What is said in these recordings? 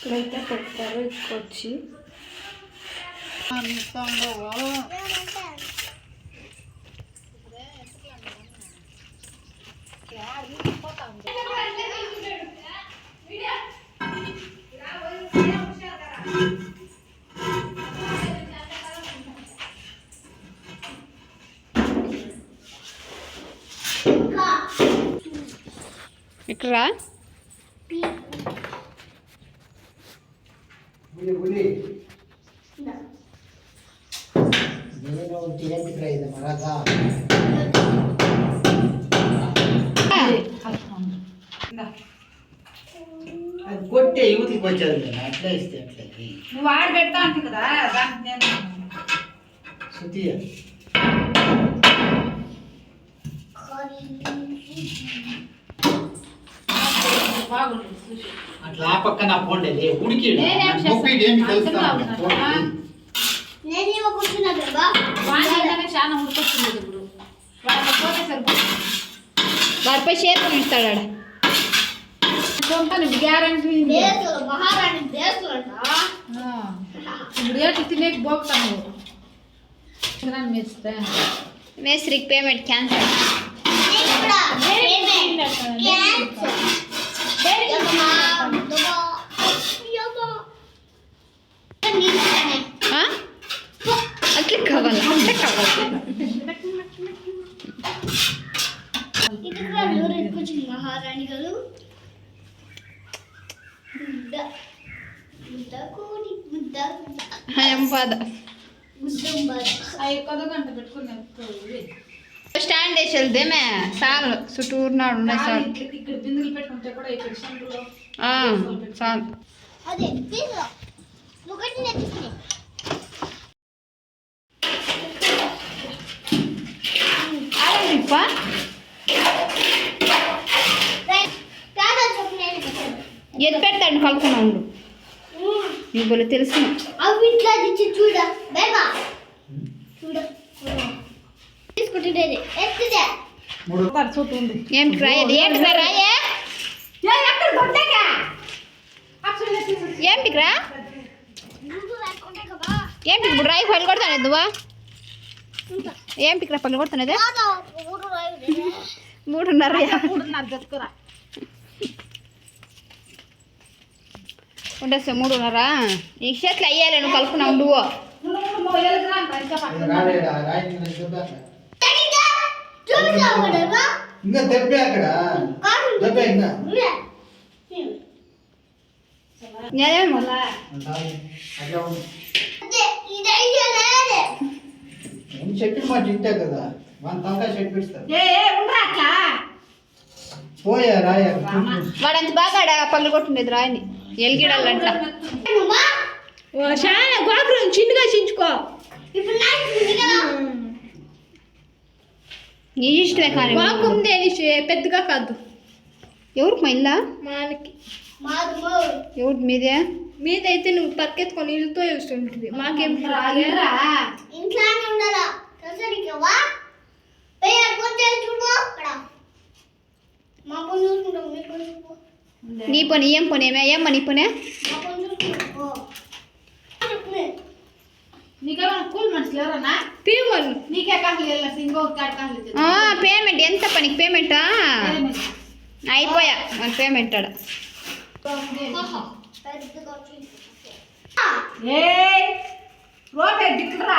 ఇక్కడైతే పెట్టారు ఇక్కడికి వచ్చి ఇక్కడ అది కొట్టే యూతికి వచ్చేది అట్లా ఇస్తే అట్లా నువ్వు ఆడ పెడతా అంటే కదా దానికి నేను సుతీయ అట్లా ఆ పక్కన పోండి ఉడికి చాలా ఉడికొస్తుంది ఇప్పుడు వాడిపై చేరుకొని ఇస్తాడు గ్యారంటీ ఇప్పుడు ఏట్లు తినేకి పోతాను మేస్త్రికి పేమెంట్ క్యాన్సల్ అట్లా కావాలి అట్లా కావాలి మహారాణిಗಳು స్టాండ్ వేసి వెళ్తేమే చాలు చుట్టూరున్నాడు ఉన్నాయి చాలు ఇక్కడ బిందులు పెట్టుకుంటే కూడా ఇక్కడ చాలు అదే ఎది పెడతాడు కలుపుకున్నా ఉండు నీకు బోలే తెలుసు అవి ఇట్లా తెచ్చి చూడ బేబా చూడ తీసుకుంటుండే ఎత్తుదే ఏమిటి రాయేది ఏంటి రాయే ఏంటికి రా ఏంటికి ఇప్పుడు రాయి పళ్ళు కొడతాను ఎద్దువా ఏంటికి రా పళ్ళు కొడుతున్నదే 3:30 చెప్పురా ఉండేస్తే 3:30 ఈ చేతులు అయ్యాలి నువ్వు కలుపుకున్నా ఉండువో ఇంకా దెబ్బే అక్కడ దెబ్బే ఇంకా చెట్టు మాట ఇంటే కదా మన తలకాయ చెట్టు పెడతారు పోయా రాయ వాడంత బాగా పళ్ళు కొట్టుండేది రాయని ఎలిగిడాలంట చాలా గోపురం చిన్నగా చించుకో నీ ఇష్టమే కానీ బాగుంది పెద్దగా కాదు ఎవరికి మైందా మనకి ఎవరి మీదే మీదైతే నువ్వు పక్కెత్తుకొని ఇల్లుతో వేస్తుంటుంది మాకేం ఇంట్లోనే ఉండాలా సరిగ్గా మా పని చూసుకుంటాం నీ పని ఏం పని ఏమ్మా నీ పనే నీకేమైనా కూల్ మనుషులు ఎవరన్నా పీవన్ నీకే కాదు ఇంకొక పేమెంట్ ఎంత పనికి పేమెంటా అయిపోయా మన పేమెంట్ ఏ రోటే దిక్కురా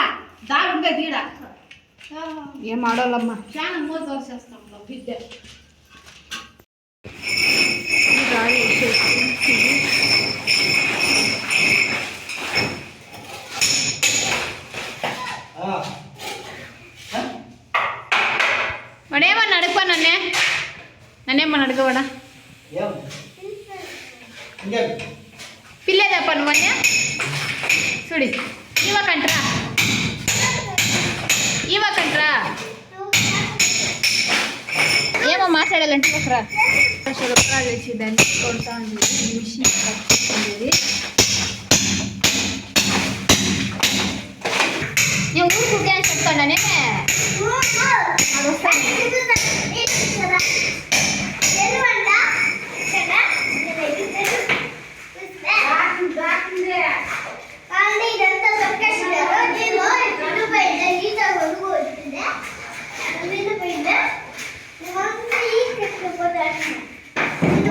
దాగుంటే తీడ ఏం ఆడోళ్ళమ్మా చాలా మోజు వచ్చేస్తాం బిడ్డ వాడేమన్నా అడుగుపా నన్నేమన్నా అడుగువాడా పిల్లే తప్ప నువ్వన్నా చూడి ఇవ్వకంట్రా ఏమో మాట్లాడాలంటే ఒకరా రూపాయలు వచ్చి దాన్ని కొడతా ఉండేది మిషన్ ఉండేది నేను ఊరుకుంటే అని చెప్తానే అది వస్తాను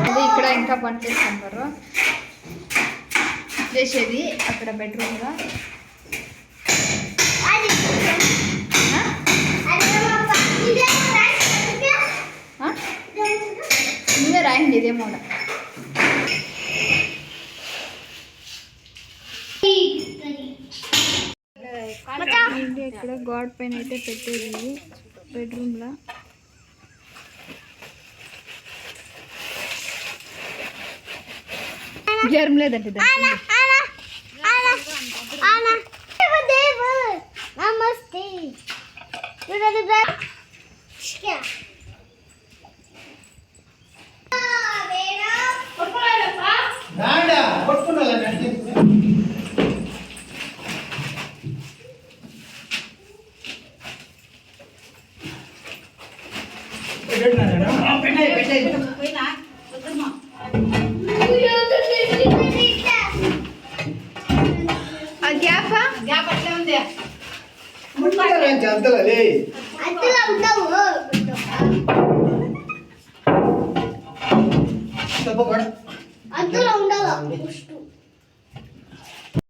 అది ఇక్కడ ఇంకా పని చేస్తున్నారు చేసేది అక్కడ బెడ్రూమ్గా నువ్వే రాయండి ఇదేమో ఇక్కడ గాడ్ పైన అయితే పెట్టేది బెడ్రూమ్లో జ్వరం లేదండి నమస్తే గ్యాప్ అట్లే ఉంది అందులో ఉండవు